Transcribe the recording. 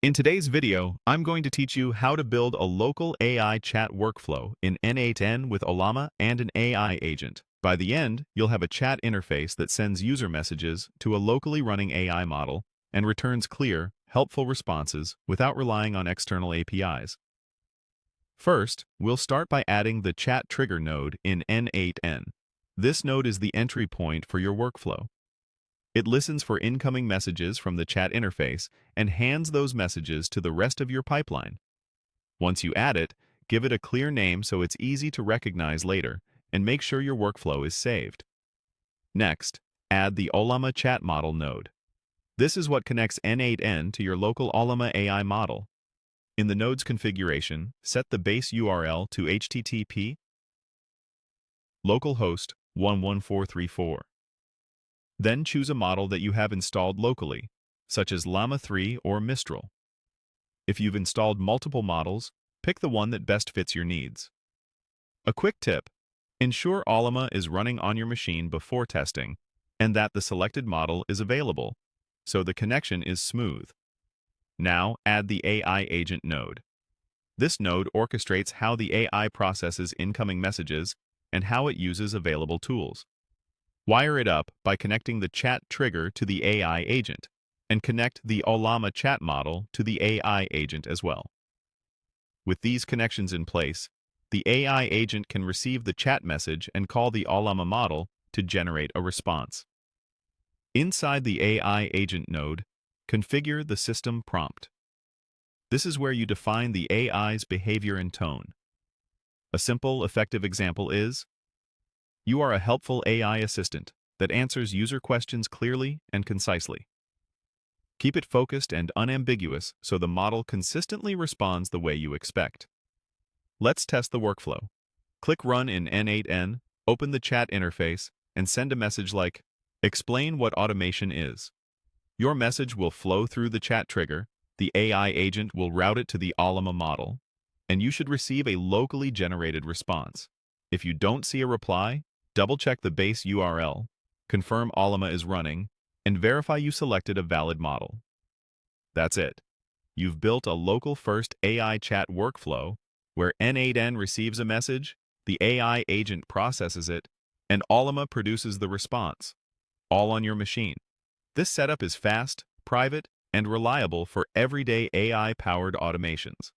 In today's video, I'm going to teach you how to build a local AI chat workflow in n8n with Ollama and an AI agent. By the end, you'll have a chat interface that sends user messages to a locally running AI model and returns clear, helpful responses without relying on external APIs. First, we'll start by adding the chat trigger node in n8n. This node is the entry point for your workflow. It listens for incoming messages from the chat interface and hands those messages to the rest of your pipeline. Once you add it, give it a clear name so it's easy to recognize later, and make sure your workflow is saved. Next, add the Ollama chat model node. This is what connects n8n to your local Ollama AI model. In the node's configuration, set the base URL to http localhost 11434. Then choose a model that you have installed locally, such as Llama 3 or Mistral. If you've installed multiple models, pick the one that best fits your needs. A quick tip: ensure Ollama is running on your machine before testing, and that the selected model is available, so the connection is smooth. Now add the AI agent node. This node orchestrates how the AI processes incoming messages and how it uses available tools. Wire it up by connecting the chat trigger to the AI agent, and connect the Ollama chat model to the AI agent as well. With these connections in place, the AI agent can receive the chat message and call the Ollama model to generate a response. Inside the AI agent node, configure the system prompt. This is where you define the AI's behavior and tone. A simple, effective example is: you are a helpful AI assistant that answers user questions clearly and concisely. Keep it focused and unambiguous so the model consistently responds the way you expect. Let's test the workflow. Click Run in n8n, open the chat interface, and send a message like, "Explain what automation is." Your message will flow through the chat trigger, the AI agent will route it to the Ollama model, and you should receive a locally generated response. If you don't see a reply, double-check the base URL, confirm Ollama is running, and verify you selected a valid model. That's it. You've built a local-first AI chat workflow where n8n receives a message, the AI agent processes it, and Ollama produces the response, all on your machine. This setup is fast, private, and reliable for everyday AI-powered automations.